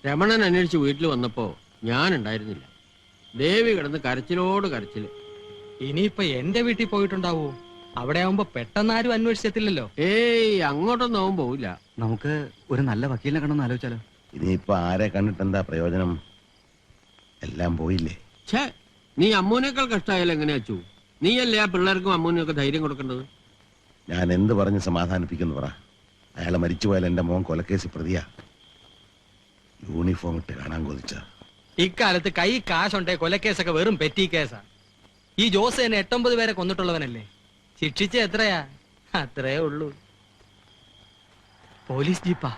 രമണൻ അന്വേഷിച്ച് വീട്ടിൽ വന്നപ്പോ ഞാൻ ഉണ്ടായിരുന്നില്ല. ദേവി കിടന്ന് കരച്ചിലോട് കരച്ചില്. ഇനിയിപ്പൊ എന്റെ വീട്ടിൽ പോയിട്ടുണ്ടാവോ? അവിടെ ആവുമ്പോ പെട്ടെന്നാരും അന്വേഷിച്ചെത്തില്ലല്ലോ. ഏയ്, അങ്ങോട്ടൊന്നും അവൻ പോവില്ല. നമുക്ക് ഒരു നല്ല വക്കീലിനെ കണ്ടെന്ന് ആലോചിച്ചാലോ? ഇനിയിപ്പോ ആരെ കണ്ടിട്ട് എന്താ പ്രയോജനം? എല്ലാം പോയില്ലേ. ഛേ, നീ അമ്മൂനേക്കാൾ കഷ്ടമായാലും എങ്ങനെയാ അച്ചു? നീയല്ലേ ആ പിള്ളേർക്കും അമ്മൂനൊക്കെ ധൈര്യം കൊടുക്കേണ്ടത്? ഞാൻ എന്ത് പറഞ്ഞ് സമാധാനിപ്പിക്കുന്നു പറ. അയാളെ മരിച്ചുപോയാൽ എന്റെ മോൻ കൊലക്കേസ് പ്രതിയാ. യൂണിഫോം ഇട്ട് കാണാൻ കൊതിച്ച. ഇക്കാലത്ത് കൈ കാശുണ്ടേ കൊലക്കേസൊക്കെ വെറും പെറ്റി കേസാ. ഈ ജോസ് തന്നെ 8-9 പേരെ കൊന്നിട്ടുള്ളവനല്ലേ. ശിക്ഷിച്ച എത്രയാ? അത്രേ ഉള്ളൂ. പോലീസ് ജീപ്പാ.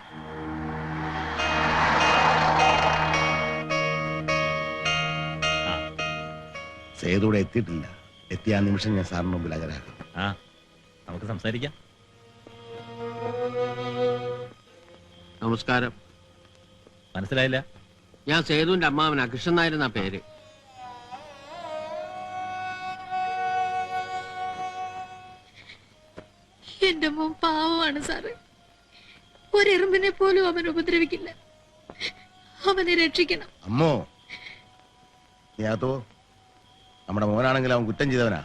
സേതൂടെ എത്തിയിട്ടില്ല. എത്തിയ ആ നിമിഷം ഞാൻ സാറിന് മുമ്പിൽ അകരാക്കാം. നമുക്ക് സംസാരിക്കാം. നമസ്കാരം. മനസ്സിലായില്ല? ഞാൻ സേതുവിന്റെ അമ്മാവനാ, കൃഷ്ണൻ നായരെന്നാ പേര്. എന്റെ മോൻ പാവമാണ് സാറ്. ഒരെറുമ്പിനെ പോലും അവൻ ഉപദ്രവിക്കില്ല. അവനെ രക്ഷിക്കണം. അമ്മോ, നീ അതോ നമ്മുടെ മോനാണെങ്കിൽ അവൻ കുറ്റം ചെയ്തവനാ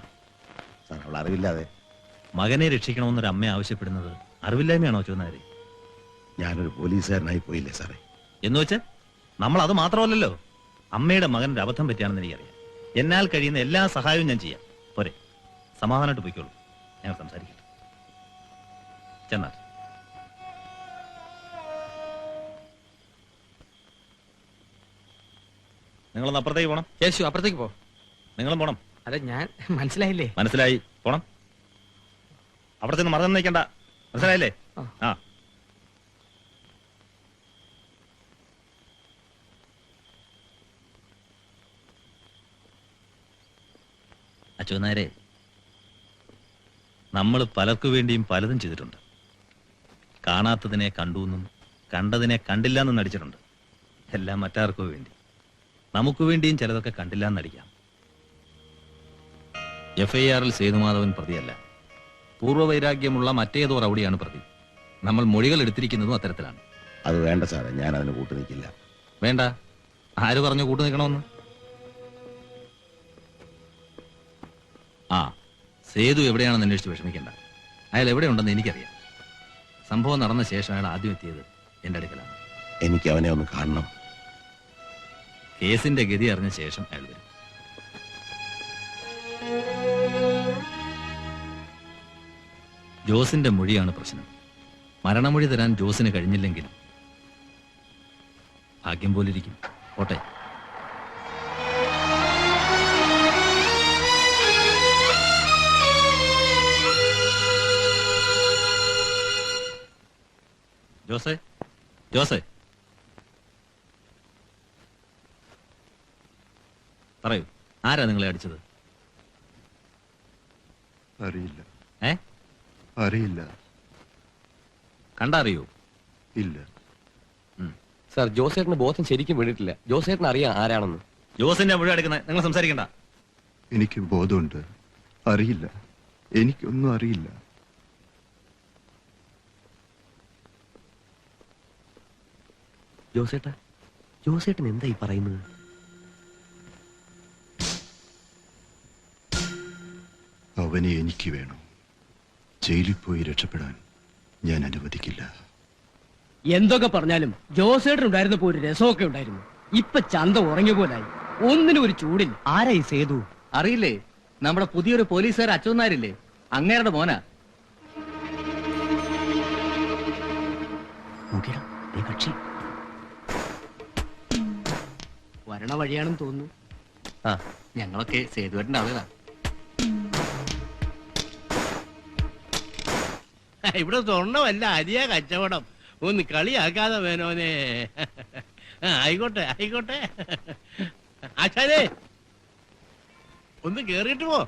സാർ. അവൾ അറിവില്ലാതെ മകനെ രക്ഷിക്കണമെന്നൊരു അമ്മ ആവശ്യപ്പെടുന്നത് അറിവില്ലായ്മയാണോ ചോദിച്ചാൽ? ഞാനൊരു പോലീസുകാരനായി പോയില്ലേ സാറേ? എന്ന് വെച്ച് നമ്മൾ അത് മാത്രമല്ലല്ലോ. അമ്മയുടെ മകനൊരു അബദ്ധം പറ്റിയാണെന്ന് എനിക്കറിയാം. എന്നാൽ കഴിയുന്ന എല്ലാ സഹായവും ഞാൻ ചെയ്യാം. പോരെ, സമാധാനമായിട്ട് പോയിക്കോളൂ. ഞങ്ങൾ സംസാരിക്കട്ടെ. ചെന്നാൽ നിങ്ങളൊന്ന് അപ്പുറത്തേക്ക് പോണം. യേശു, അപ്പുറത്തേക്ക് പോ. നിങ്ങളും പോണം. അല്ല, ഞാൻ മനസ്സിലായില്ലേ? മനസ്സിലായി, പോണം. അവിടെ ചെന്ന് മറന്നു നിൽക്കണ്ട. മനസ്സിലായില്ലേ? ആ. അച്ഛനാരെ, നമ്മൾ പലർക്കു വേണ്ടിയും പലതും ചെയ്തിട്ടുണ്ട്. കാണാത്തതിനെ കണ്ടുവെന്നും കണ്ടതിനെ കണ്ടില്ല എന്നും നടിച്ചിട്ടുണ്ട്. എല്ലാം മറ്റാർക്കോ വേണ്ടി. നമുക്ക് വേണ്ടിയും ചിലതൊക്കെ കണ്ടില്ല എന്നടിക്കാം. FIR-ൽ സേതുമാധവൻ പ്രതിയല്ല. പൂർവ്വവൈരാഗ്യമുള്ള മറ്റേതോ റൗഡിയാണ് പ്രതി. നമ്മൾ മൊഴികൾ എടുത്തിരിക്കുന്നതും അത്തരത്തിലാണ്. അത് വേണ്ട സാറേ, ഞാൻ അതിന് കൂട്ടു നിൽക്കില്ല. വേണ്ട? ആര് പറഞ്ഞു കൂട്ടു നിൽക്കണമെന്ന്? ആ, സേതു എവിടെയാണെന്ന് അന്വേഷിച്ച് വിഷമിക്കണ്ട. അയാൾ എവിടെയുണ്ടെന്ന് എനിക്കറിയാം. സംഭവം നടന്ന ശേഷം അയാൾ ആദ്യം എത്തിയത് എന്റെ അടുക്കലാണ്. എനിക്ക് അവനെ ഒന്ന് കാണണം. കേസിന്റെ ഗതി അറിഞ്ഞ ശേഷം അയാൾ വരും. ജോസിന്റെ മൊഴിയാണ് പ്രശ്നം. മരണമൊഴി തരാൻ ജോസിന് കഴിഞ്ഞില്ലെങ്കിൽ ഭാഗ്യം പോലിരിക്കും. ഓട്ടെ. ജോസേ, ജോസേ, പറയൂ, ആരാ നിങ്ങളെ അടിച്ചത്? അറിയില്ല. അറിയില്ല. കണ്ടറിയോ? ഇല്ല സാർ. ജോസേട്ടന് ബോധം ശരിക്കും വീണിട്ടില്ല. ജോസേട്ടൻ അറിയാം ആരാണെന്ന്. ജോസിന്റെ മൊഴി എടുക്കുന്നത് നിങ്ങൾ സംസാരിക്കണ്ട. എനിക്ക് ബോധമുണ്ട്. അറിയില്ല, എനിക്കൊന്നും അറിയില്ല. ജോസേട്ടൻ എന്താ ഈ പറയുന്നത്? അവനെ എനിക്ക് വേണം. ജയിലിൽ പോയി രക്ഷപ്പെടാൻ ഞാൻ അനുവദിക്കില്ല. എന്തൊക്കെ പറഞ്ഞാലും ജോസേട്ടൻ ഉണ്ടായിരുന്നപ്പോ ഒരു രസമൊക്കെ ഉണ്ടായിരുന്നു. ഇപ്പൊ ചന്ത ഉറങ്ങിയ പോലായി. ഒന്നിനും ഒരു ചൂടില്ല. ആരായി സേതു? അറിയില്ലേ? നമ്മുടെ പുതിയൊരു പോലീസുകാർ അച്ഛനാരില്ലേ, അങ്ങേരുടെ മോനാ. കക്ഷി വരണ വഴിയാണെന്ന് തോന്നുന്നു. ഞങ്ങളൊക്കെ സേതുവേട്ടന്റെ ആളുകളാ. ഇവിടെ സ്വർണ്ണമല്ല, അരിയാ കച്ചവടം. ഒന്ന് കളിയാക്കാതെ വേനോനെ. ആയിക്കോട്ടെ ആയിക്കോട്ടെ. ആശാനേ, ഒന്ന് കേറിയിട്ട് പോ.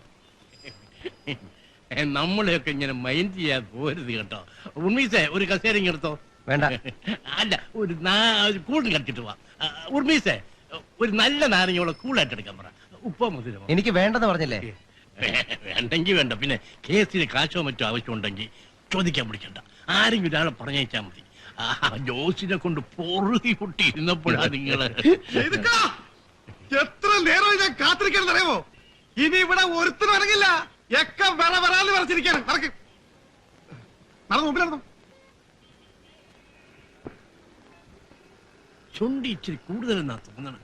നമ്മളെയൊക്കെ ഇങ്ങനെ മൈൻഡ് ചെയ്യാൻ പോരുത് കേട്ടോ. ഉർമീസേ, ഒരു കസേരങ്ങ് എടുത്തോ. വേണ്ട. അല്ല, ഒരു കൂടുതൽ കടിച്ചിട്ട് പോവാ. ഉർമീസേ, ഒരു നല്ല നാരങ്ങയോളം കൂളായിട്ട് എടുക്കാൻ പറ. ഉപ്പോ മധുരമോ? എനിക്ക് വേണ്ടെന്ന് പറഞ്ഞില്ലേ? വേണ്ടെങ്കിൽ വേണ്ട. പിന്നെ കേസിന് കാശോ മറ്റോ ആവശ്യമുണ്ടെങ്കിൽ ചോദിക്കാൻ പിടിക്കണ്ട. ആരെങ്കിലും ഒരാളെ പറഞ്ഞയച്ചാൽ മതി. ജോസിനെ കൊണ്ട് പൊറുകി പൊട്ടിയിരുന്നപ്പോഴാ നിങ്ങള് എത്ര നേരം ഞാൻ കാത്തിരിക്കണം അറിയാമോ? ഇനി ഇവിടെ ഒരുത്തരും ഇറങ്ങില്ല. ഒക്കെ വരാന്ന് പറഞ്ഞിരിക്കാണ്. നടക്ക്, നടന്നു മുമ്പിൽ നടന്നു. ചുണ്ടി ഇച്ചിരി കൂടുതലെന്നാ തോന്നണം.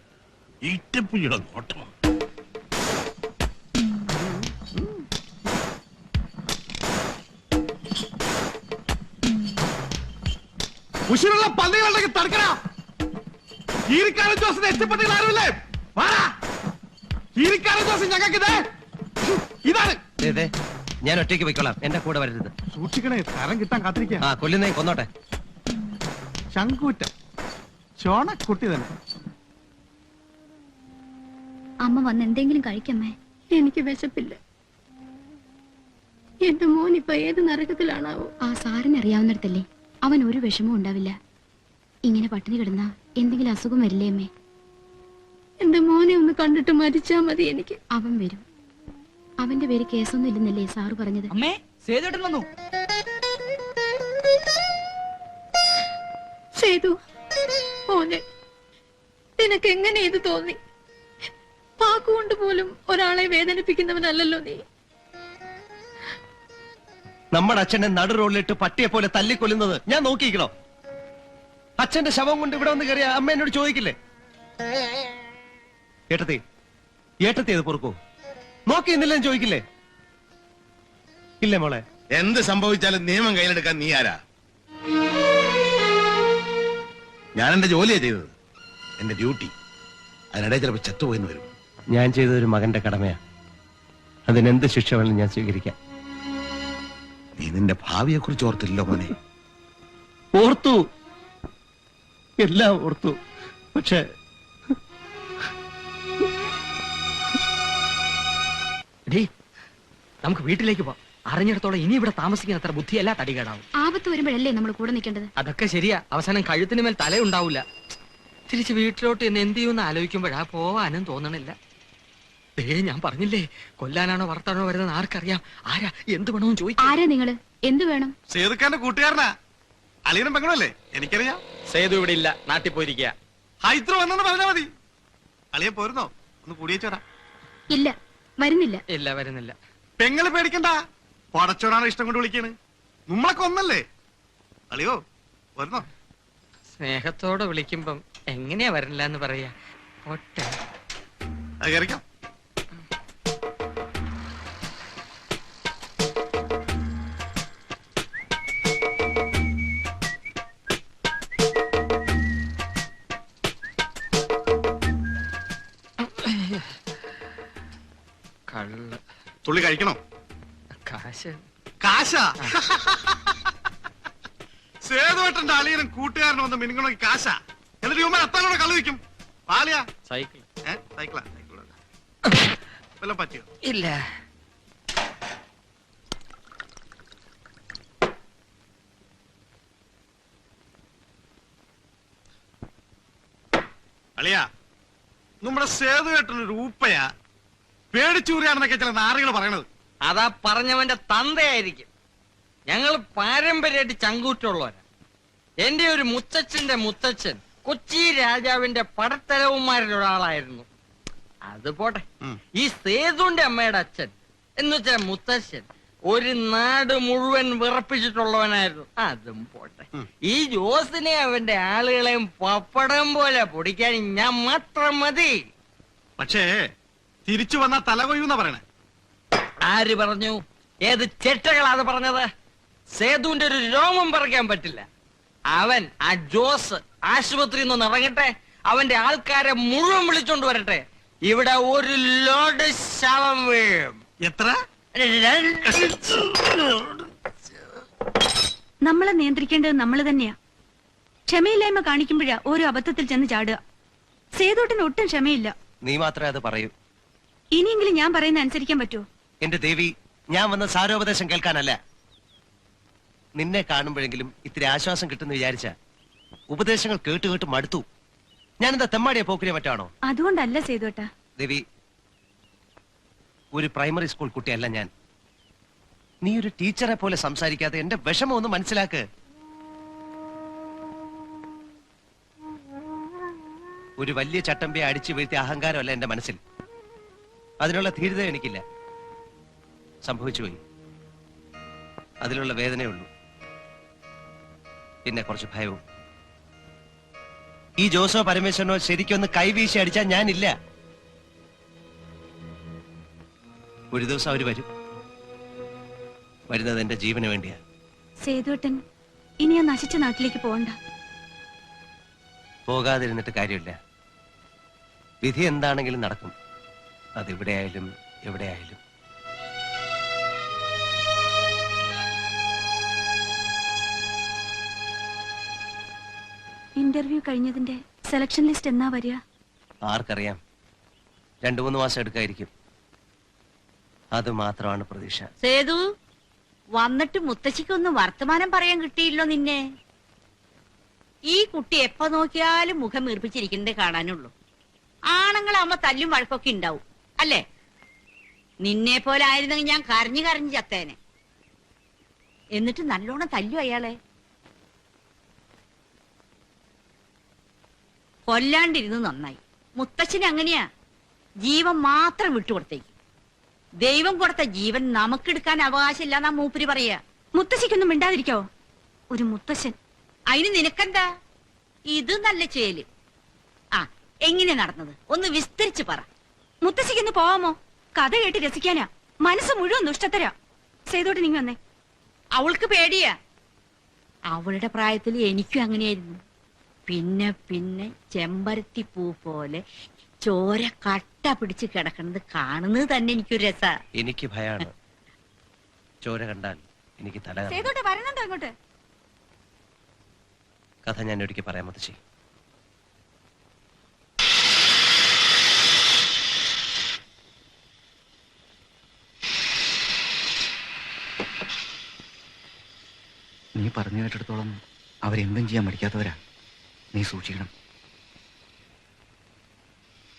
ഈറ്റപ്പുലിയുടെ നോട്ടമാണ്. ഉശിരുള്ള പന്നികളുണ്ടെങ്കിൽ തടുക്കണ. ഈരിക്കാരൻ ജോസിന് എച്ചപ്പെട്ടികൾ ആരുമില്ലേ? ഈരിക്കാരൻ ജോസ് ഞങ്ങൾക്ക് ഇതാണ്. ഞാൻ ഒറ്റയ്ക്ക് പോയിക്കോളാം, എന്റെ കൂടെ വരരുത്. സൂക്ഷിക്കണേ, തരം കിട്ടാൻ കാത്തിരിക്കുക. ആ കൊല്ലുന്നേ കൊന്നോട്ടെ. ശങ്കൂറ്റം ചോണക്കുട്ടി തന്നെ. അമ്മ വന്ന് എന്തെങ്കിലും കഴിക്കമ്മേ. എനിക്ക് വിശപ്പില്ല. എന്റെ മോൻ ഇപ്പൊ ഏത് നരകത്തിലാണാവോ? ആ സാറിന് അറിയാവുന്നിടത്തല്ലേ, അവൻ ഒരു വിഷമവും ഉണ്ടാവില്ല. ഇങ്ങനെ പട്ടിണി കിടന്നാ എന്തെങ്കിലും അസുഖം വരില്ലേ അമ്മേ? എന്റെ മോനെ ഒന്ന് കണ്ടിട്ട് മരിച്ചാ മതി എനിക്ക്. അവൻ വരും. അവന്റെ പേര് കേസൊന്നും ഇല്ലെന്നല്ലേ സാറ് പറഞ്ഞത്? അമ്മേ, സേതുട്ടൻ വന്നു. സേതു മോനെ, നിനക്ക് എങ്ങനെ ഇത് തോന്നി? വാക്കുകൊണ്ട് പോലും ഒരാളെ വേദനിപ്പിക്കുന്നവനല്ലല്ലോ നീ. നമ്മുടെ അച്ഛനെ നടു റോഡിലിട്ട് പട്ടിയെ പോലെ തല്ലിക്കൊല്ലുന്നത് ഞാൻ നോക്കിയിരിക്കണോ? അച്ഛന്റെ ശവം കൊണ്ട് ഇവിടെ വന്ന് കയറിയ അമ്മ എന്നോട് ചോദിക്കില്ലേ? ഏട്ടത്തി ഏട്ടത്തി അത് പൊറുക്കൂ, നോക്കി ഇന്നില്ലെന്ന് ചോദിക്കില്ലേ? ഇല്ലേ മോളെ? എന്ത് സംഭവിച്ചാലും നിയമം കയ്യിലെടുക്കാൻ നീ ആരാ? ഞാൻ എന്റെ ജോലിയാ ചെയ്തത്, എന്റെ ഡ്യൂട്ടി. അതിനിടെ ചിലപ്പോ ചത്തുപോയെന്ന് വരും. ഞാൻ ചെയ്തൊരു മകന്റെ കടമയാ, അതിനെന്ത് ശിക്ഷ വേണം ഞാൻ സ്വീകരിക്കാം. നീ നിന്റെ ഭാവിയെ കുറിച്ച് ഓർത്തില്ലല്ലോ മോനെ. ഓർത്തു, എല്ലാം ഓർത്തു. പക്ഷെ നമുക്ക് വീട്ടിലേക്ക് പോവാം. അറിഞ്ഞിടത്തോളം ഇനി ഇവിടെ താമസിക്കുന്ന അത്ര ബുദ്ധിയല്ല തടികേടാവും. ആപത്ത് വരുമ്പോഴല്ലേ നമ്മൾ കൂടെ നിൽക്കേണ്ടത്? അതൊക്കെ ശരിയാ. അവസാനം കഴുത്തിന് മേൽ തലയുണ്ടാവില്ല. തിരിച്ച് വീട്ടിലോട്ട് എന്നെ എന്ത് ചെയ്യുമെന്ന് ആലോചിക്കുമ്പോഴാ പോവാനും തോന്നണില്ല. ഞാൻ പറഞ്ഞില്ലേ, കൊല്ലാനാണോ വർത്താനോ വരുന്നത് ആർക്കറിയാം. ആരാ എന്ത് വേണമെന്ന് ചോദിക്കും. ആരാ നിങ്ങള്? എന്ത് വേണം? സേതുക്കാരന്റെ കൂട്ടുകാരനാ. അളിയനും പെങ്ങളല്ലേ? എനിക്കറിയാം. സേതു ഇവിടെ ഇല്ല, നാട്ടിൽ പോയിരിക്കുക. ഹൈദ്രോ വന്നെന്ന് പറഞ്ഞാ മതി. അളിയൻ പോരുന്നോ? ഒന്ന് കൂടിയേച്ചോടാ. ഇല്ല, വരുന്നില്ല. ഇല്ല, വരുന്നില്ല. പെങ്ങള് പേടിക്കണ്ട, പടച്ചോടാണ് ഇഷ്ടം കൊണ്ട് വിളിക്കാണ്. നമ്മളൊക്കെ ഒന്നല്ലേ? അളിയോ വരുന്നോ? സ്നേഹത്തോടെ വിളിക്കുമ്പം എങ്ങനെയാ വരില്ല എന്ന് പറയാ. ഒട്ടെ അത് കയറിക്കാം. കള്ള് തുള്ളി കഴിക്കണോ? കാശ് കാശാ? സേതുവേട്ടന്റെ അളിയനും കൂട്ടുകാരനും ഒന്ന് മിനിങ്ങണമെങ്കിൽ കാശാ. എന്നിട്ട് ഇവന്മാർ എത്താനോടെ കള്ളു വയ്ക്കും. പാലിയാ? സൈക്കിൾ. സൈക്കിളാ? വല്ലതും പറ്റിയോ? ഇല്ല. അളിയാ, നമ്മുടെ സേതുവേട്ടനൊരു ഊപ്പയാ, പേടിച്ചൂറിയാണെന്നൊക്കെ ചില നാറികൾ പറയണത്. അതാ പറഞ്ഞവന്റെ തന്തയായിരിക്കും. ഞങ്ങൾ പാരമ്പര്യമായിട്ട് ചങ്കൂറ്റുള്ളവരാ. എന്റെ ഒരു മുത്തച്ഛന്റെ മുത്തച്ഛൻ കൊച്ചി രാജാവിന്റെ പടത്തലവന്മാരിൽ ഒരാളായിരുന്നു. അത് പോട്ടെ. ഈ സേതുന്റെ അമ്മയുടെ അച്ഛൻ എന്ന് വെച്ചാൽ മുത്തച്ഛൻ ഒരു നാട് മുഴുവൻ വിറപ്പിച്ചിട്ടുള്ളവനായിരുന്നു. അതും പോട്ടെ. ഈ ജോസിനെ അവന്റെ ആളുകളെയും പപ്പടം പോലെ പൊടിക്കാൻ ഞാൻ മാത്രം മതി. പക്ഷേ തിരിച്ചു വന്നാ തല കൊയ്യൂന്നാ പറയണേ. ആര് പറഞ്ഞു? ഏത് ചെറ്റകളാണ് പറഞ്ഞത്? സേതുവിന്റെ ഒരു രോമം പറിക്കാൻ പറ്റില്ല. അവൻ ആ ജോസ് ആശുപത്രിയിൽ നിന്ന് ഇറങ്ങട്ടെ, അവന്റെ ആൾക്കാരെ മുഴുവൻ വിളിച്ചോണ്ട് വരട്ടെ. ഇവിടെ ഒരു ലോഡ് ശവം വീഴും. എത്ര? നമ്മളെ നിയന്ത്രിക്കേണ്ടത് നമ്മൾ തന്നെയാ. ക്ഷമയില്ലായ്മ കാണിക്കുമ്പോഴാ ഓരോ അബദ്ധത്തിൽ ചെന്ന് ചാടുക. സേതുട്ടിന് ഒട്ടും ക്ഷമയില്ല. നീ മാത്രമേ അത് പറയൂ. ഇനിയെങ്കിലും ഞാൻ പറയുന്ന അനുസരിക്കാൻ പറ്റുമോ? എന്റെ ദേവി, ഞാൻ വന്ന സാരോപദേശം കേൾക്കാനല്ല, നിന്നെ കാണുമ്പോഴെങ്കിലും ഇത്തിരി ആശ്വാസം കിട്ടുമെന്ന് വിചാരിച്ച. ഉപദേശങ്ങൾ കേട്ട് കേട്ട് മടുത്തു. ഞാനെന്താ തെമ്മാടിയെ പോക്കിനെ മറ്റാണോ? അതുകൊണ്ടല്ല സേതുട്ടാ. ദേവി, ഒരു പ്രൈമറി സ്കൂൾ കുട്ടിയല്ല ഞാൻ. നീ ഒരു ടീച്ചറെ പോലെ സംസാരിക്കാതെ എന്റെ വിഷമം ഒന്ന് മനസ്സിലാക്ക്. ഒരു വലിയ ചട്ടമ്പിയെ അടിച്ചു വീഴ്ത്തിയ അഹങ്കാരമല്ല എന്റെ മനസ്സിൽ. അതിനുള്ള ധീരത എനിക്കില്ല. സംഭവിച്ചുപോയി. അതിലുള്ള വേദനയുള്ളൂ, പിന്നെ കുറച്ച് ഭയവും. ഈ ജോസോ പരമേശ്വരനോ ശരിക്കൊന്ന് കൈവീശി അടിച്ചാൽ ഞാനില്ല. ഒരു ദിവസം അവര് വരും. വരുന്നത് എന്റെ ജീവന് വേണ്ടിയാ. സേതുവേട്ടൻ ഇനി ആ നശിച്ച നാട്ടിലേക്ക് പോകണ്ട. പോകാതിരുന്നിട്ട് കാര്യമില്ല. വിധി എന്താണെങ്കിലും നടക്കും. അതെവിടെയായാലും എവിടെയായാലും. ഇന്റർവ്യൂ കഴിഞ്ഞതിന്റെ സെലക്ഷൻ ലിസ്റ്റ് എന്നാ വരിക? ആർക്കറിയാം, 2-3 മാസം എടുക്കായിരിക്കും. അത് മാത്രമാണ് പ്രതീക്ഷ. സേതു വന്നിട്ട് മുത്തശ്ശിക്കൊന്ന് വർത്തമാനം പറയാൻ കിട്ടിയില്ലോ നിന്നെ. ഈ കുട്ടി എപ്പോ നോക്കിയാലും മുഖം വീർപ്പിച്ചിരിക്കുന്നതേ കാണാനുള്ളൂ. ആണുങ്ങളാവുമ്പോ തല്ലും വഴക്കൊക്കെ ഉണ്ടാവും അല്ലേ? നിന്നെ പോലെ ആയിരുന്നെങ്കിൽ ഞാൻ കരഞ്ഞു കരഞ്ഞു ചത്തേനെ. എന്നിട്ട് നല്ലോണം തല്ലു അയാളെ. കൊല്ലാണ്ടിരുന്നു നന്നായി. മുത്തച്ഛന് അങ്ങനെയാ, ജീവൻ മാത്രം വിട്ടുകൊടുത്തേക്ക്. ദൈവം കൊടുത്ത ജീവൻ നമുക്കെടുക്കാൻ അവകാശമില്ല എന്നാ മൂപ്പര് പറയാ. മുത്തശ്ശിക്കൊന്നും മിണ്ടാതിരിക്കോ? ഒരു മുത്തശ്ശൻ. അതിന് നിനക്കെന്താ? ഇത് നല്ല ചേല്. ആ, എങ്ങനെ നടന്നത് ഒന്ന് വിസ്തരിച്ച് പറ. മുത്തശ്ശിക്കൊന്ന് പോവാമോ? കഥ കേട്ട് രസിക്കാനാ. മനസ്സ് മുഴുവൻ ദുഷ്ടത്തരാ. സേതോട്ട് നീങ്ങി വന്നേ. അവൾക്ക് പേടിയാ. അവളുടെ പ്രായത്തിൽ എനിക്കും അങ്ങനെയായിരുന്നു. പിന്നെ പിന്നെ ചെമ്പരത്തി പൂ പോലെ ചോര കട്ട പിടിച്ച് കിടക്കുന്നത് കാണുന്നത് തന്നെ എനിക്കൊരു രസാ. എനിക്ക് ഭയാണ്. ചോര കണ്ടാൽ എനിക്ക് തല കറങ്ങും. സേതോട്ട് വരണുണ്ടോ ഇങ്ങോട്ട്? കഥ ഞാൻ ഒരിക്കൽ പറയാൻ മുത്തശ്ശി. നീ പറഞ്ഞു കേട്ടിടത്തോളം അവരെന്തും ചെയ്യാൻ മടിക്കാത്തവരാ. നീ സൂക്ഷിക്കണം.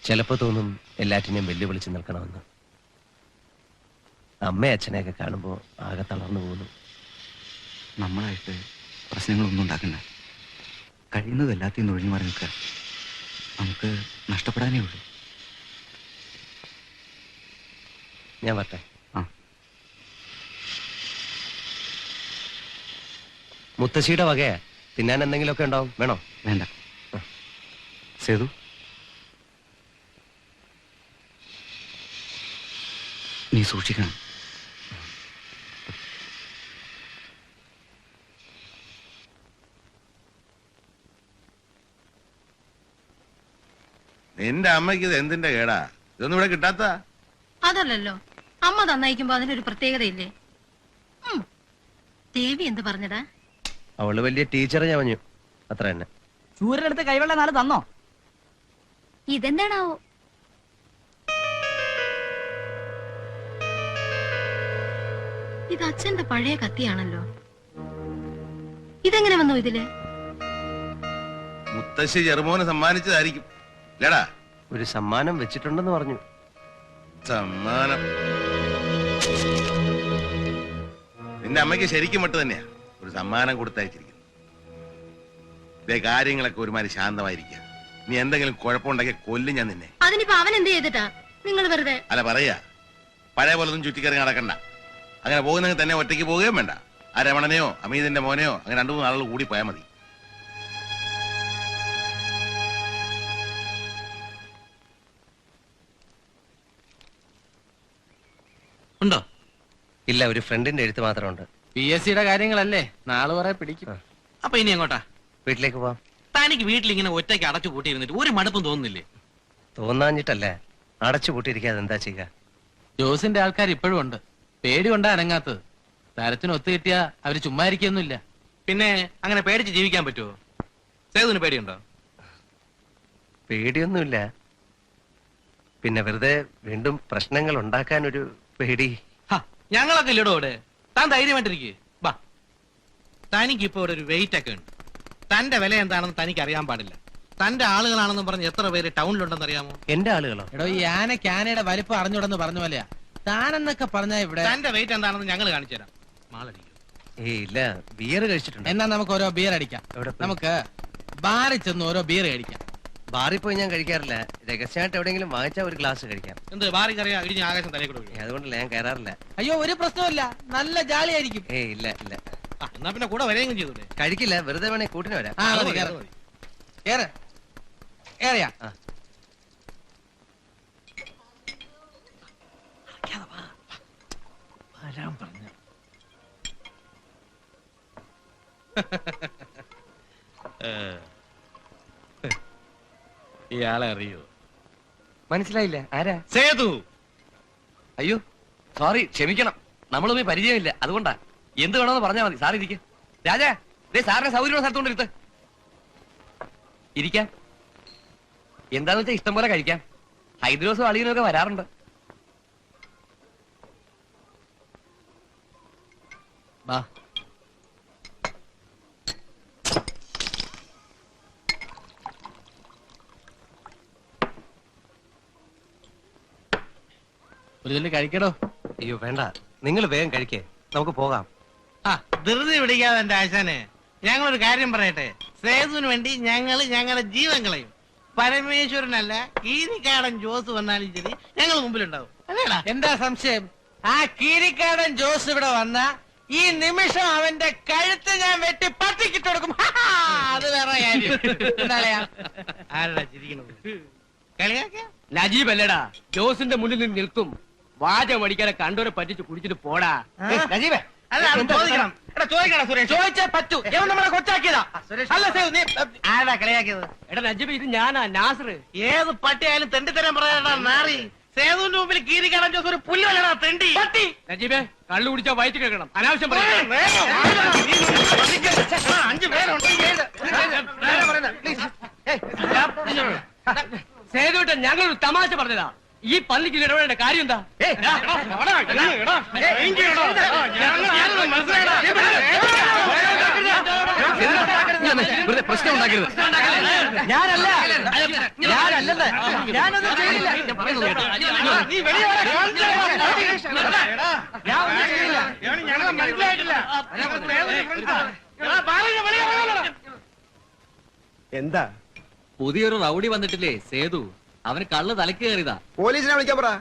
ചിലപ്പോ തോന്നും എല്ലാറ്റിനെയും വെല്ലുവിളിച്ച് നിൽക്കണമെന്ന്. അമ്മയും അച്ഛനെയൊക്കെ കാണുമ്പോ ആകെ തളർന്നു പോകുന്നു. നമ്മളായിട്ട് പ്രശ്നങ്ങളൊന്നും ഉണ്ടാക്കണ്ട. കഴിയുന്നത് എല്ലാத்தைയും ഒഴിഞ്ഞു മാറി നിൽക്കുക. നമുക്ക് നഷ്ടപ്പെടാനേ ഉള്ളൂ. ഞാൻ വരട്ടെ. ആ. മുത്തശ്ശിയുടെ വകയാ. തിന്നാൻ എന്തെങ്കിലുമൊക്കെ ഉണ്ടാവും. വേണോ? വേണ്ട. സേതു, നീ സൂക്ഷിക്കണം. നിന്റെ അമ്മയ്ക്ക് ഇത് എന്തിന്റെ കേടാ? ഇതൊന്നും ഇവിടെ കിട്ടാത്ത. അതല്ലല്ലോ, അമ്മ തന്നയിക്കുമ്പോ അതിനൊരു പ്രത്യേകതയില്ലേ? ദേവി എന്ത് പറഞ്ഞടാ? അവള് വലിയ ടീച്ചറെ ഞവഞ്ഞു, അത്ര തന്നെ. സൂര്യനടുത്ത് കൈവെള്ള നാല് തന്നോ? ഇതെന്താണാവോ? ഇത് അച്ഛന്റെ പഴയ കത്തിയാണല്ലോ. ഇതെങ്ങനെ വന്നു ഇതില്? മുത്തശ്ശി ചെറുമോന് സമ്മാനിച്ചതായിരിക്കും. ഇല്ലടാ, ഒരു സമ്മാനം വെച്ചിട്ടുണ്ടെന്ന് പറഞ്ഞു. സമ്മാനം നിന്റെ അമ്മയ്ക്ക് ശരിക്കും മട്ട് തന്നെയാ ഒരു സമ്മാനം കൊടുത്തയച്ചിരിക്കുന്നു. ഇതേ കാര്യങ്ങളൊക്കെ ഒരുമാതിരി ശാന്തമായിരിക്കുക. നീ എന്തെങ്കിലും കുഴപ്പമുണ്ടാക്കിയ കൊല്ലും ഞാൻ നിന്നെ. അതിനിപ്പോ അവൻ എന്ത് ചെയ്തിട്ടാ? നിങ്ങൾ വെറുതെ അല്ല പറയാ, പഴയ പോലൊന്നും ചുറ്റിക്കറങ്ങി നടക്കണ്ട. അങ്ങനെ പോകുന്നെങ്കിൽ തന്നെ ഒറ്റയ്ക്ക് പോവുകയും വേണ്ട. ആ രമണനെയോ അമീതിന്റെ മോനെയോ അങ്ങനെ 2-3 ആളുകൾ കൂടി പോയാൽ മതി. ഉണ്ടോ? ഇല്ല, ഒരു ഫ്രണ്ടിന്റെ എഴുത്ത് മാത്രമുണ്ട്. PSCയുടെ കാര്യങ്ങളല്ലേ, നാളെ വരെ പിടിക്കും. അപ്പൊ ഇനി എങ്ങോട്ടാ? വീട്ടിലേക്ക് പോവാം. തനിക്ക് വീട്ടിൽ ഇങ്ങനെ ഒറ്റയ്ക്ക് അടച്ചു പൂട്ടിയിരുന്നിട്ട് ഒരു മടുപ്പും തോന്നുന്നില്ലേ? തോന്നാഞ്ഞിട്ടല്ലേ, അടച്ചു പൂട്ടിയിരിക്കാതെ എന്താ ചെയ്യുക? ജോസിന്റെ ആൾക്കാർ ഇപ്പോഴും ഉണ്ട്. പേടി കൊണ്ടാ അനങ്ങാത്തത്. തരത്തിന് ഒത്തു കിട്ടിയാ അവര് ചുമ്മാ ഇരിക്കൊന്നുമില്ല. പിന്നെ അങ്ങനെ പേടിച്ച് ജീവിക്കാൻ പറ്റുമോ? സേതുവിന് പേടിയുണ്ടോ? പേടിയൊന്നുമില്ല, പിന്നെ വെറുതെ വീണ്ടും പ്രശ്നങ്ങൾ ഉണ്ടാക്കാനൊരു പേടി. ഞങ്ങളൊക്കെ ഇല്ലടോ ഇവിടെ. താൻ ധൈര്യമായിട്ടിരിക്കേ. ബാ, തനിക്ക് ഇപ്പൊ ഇവിടെ ഒരു വെയിറ്റ് ഒക്കെ ഉണ്ട്. തന്റെ വില എന്താണെന്ന് തനിക്ക് അറിയാൻ പാടില്ല. തന്റെ ആളുകളാണെന്ന് പറഞ്ഞ് എത്ര പേര് ടൗണിലുണ്ടെന്ന് അറിയാമോ? എന്റെ ആളുകളോ? എടോ, ഈ ആനയുടെ വലിപ്പം അറിഞ്ഞൂടെന്ന് പറഞ്ഞ പോലെയാ താനെന്നൊക്കെ പറഞ്ഞാ ഇവിടെ. തന്റെ വെയിറ്റ് എന്താണെന്ന് ഞങ്ങൾ കാണിച്ചു തരാം. മാളടിക്കും. ഇല്ല, ബിയർ കഴിച്ചിട്ടുണ്ട്. എന്നാ നമുക്ക് ഓരോ ബിയർ അടിക്കാം. എവിടെ പോയി? നമുക്ക് ബാറിൽ ചെന്ന് ഓരോ ബിയർ അടിക്കാം. ബാറിൽ പോയി ഞാൻ കഴിക്കാറില്ല. രഹസ്യമായിട്ട് എവിടെയെങ്കിലും വാങ്ങിച്ചാൽ ഒരു ഗ്ലാസ് കഴിക്കാം. എന്ത് ബാറി കറിയാ ഇടിഞ്ഞ ആകാശം തലേ കൂടെ വീഴും. അതുകൊണ്ടല്ല ഞാൻ കയറാറില്ല. അയ്യോ ഒരു പ്രശ്നമില്ല, നല്ല ജാളിയായിരിക്കും. ഏയ് ഇല്ല ഇല്ല, എന്നാ പിന്നെ കൂടെ വരെയെങ്കിലും ചെയ്തൂടെ? കഴിക്കില്ല, വെറുതെ വേണേ കൂട്ടിന് വരാം. ആ മതി, കേറ് മതി. കേറ്. കേറിയാ? ആ. വരാൻ പറഞ്ഞ ഇയാളെ അറിയോ? മനസ്സിലായില്ല, ആരാ? സേതു. അയ്യോ സോറി, ക്ഷമിക്കണം, നമ്മളുമായി പരിചയമില്ല, അതുകൊണ്ടാ. എന്ത് വേണമെന്ന് പറഞ്ഞാൽ മതി. സാർ ഇരിക്കും. രാജാ, ദേ സാറിന് സൗകര്യമുള്ള സ്ഥലത്തോണ്ടിരുത്ത്. ഇരിക്കാം. എന്താന്ന് വെച്ചാൽ ഇഷ്ടം പോലെ കഴിക്കാം. ഹൈദ്രോസും അളിയനൊക്കെ വരാറുണ്ട്. വാ. ഒരു തുള്ളി കഴിക്കടോ. അയ്യോ വേണ്ട, നിങ്ങൾ വേഗം കഴിക്കേ, നമുക്ക് പോകാം. ആ ധൃതി പിടിക്കാതെ എന്റെ ആശാനെ, ഞങ്ങളൊരു കാര്യം പറയട്ടെ. സേതുവിന് വേണ്ടി ഞങ്ങൾ ഞങ്ങളുടെ ജീവൻ കളയും. പരമേശ്വരനല്ല കീരിക്കാടൻ ജോസ് വന്നാലും ശരി ഞങ്ങൾ മുമ്പിലുണ്ടാവും. അതേടാ. എന്താ സംശയം? ആ കീരിക്കാടൻ ജോസ് ഇവിടെ വന്ന ഈ നിമിഷം അവന്റെ കഴുത്ത് ഞാൻ വെട്ടി പട്ടിക്കിട്ട് കൊടുക്കും. അത് വേറെ കാര്യം. എന്താളയാ? ആരടാ ചിരിക്കണത്? കളിയാക്ക? നജീബ് അല്ലടാ, ജോസിന്റെ മുന്നിൽ നിന്ന് നിൽക്കും. വാചം അടിക്കാതെ കണ്ടോരെ പറ്റിച്ച് കുടിച്ചിട്ട് പോടാ. നജീബേ, അല്ല അത് ചോദിക്കണം. എടാ ചോദിക്കണം സുരേഷ്. ചോദിച്ചേ പറ്റൂ. ഇവൻ നമ്മളെ കൊച്ചാക്കിയതാ. അല്ല സേതു, നീ ആരടാ കളിയാക്കിയത്? എടാ നജീബ്, ഇത് ഞാനാ, നാസർ. ഏത് പട്ടിയായാലും തെണ്ടിത്തരം പറയാനാ നാറി. സേതുവിന്റെ മുമ്പിൽ കീരിക്കാടൻ ജോസ് ഒരു പുല്ലുവല്ലടാ തെണ്ടി. പട്ടി. നജീബേ, കള്ളു കുടിച്ചാ വയറ്റ് കേൾക്കണം. അനാവശ്യം പറയാം. 5 പേരുണ്ട്. സേതുട്ടൻ, ഞങ്ങളൊരു തമാശ പറഞ്ഞതാ. ഈ പള്ളിക്ക് ഇടപെടേണ്ട കാര്യം എന്താ? വെറുതെ പ്രശ്നം ഉണ്ടാക്കരുത്. ഞാനല്ല, ഞാനല്ലെന്ന്, ഞാനൊന്നും ചെയ്യില്ല. നീ വെളിയെ വരാ. ഞാൻ ഒന്നും ചെയ്യില്ല. ഞങ്ങളെ മനസ്സിലായിട്ടില്ല. എന്താ? പുതിയൊരു റൗഡി വന്നിട്ടില്ലേ സേതു, അവന് കള്ള് തലക്ക് കയറിയതാ. പോലീസിനെ വിളിക്കാൻ പറ.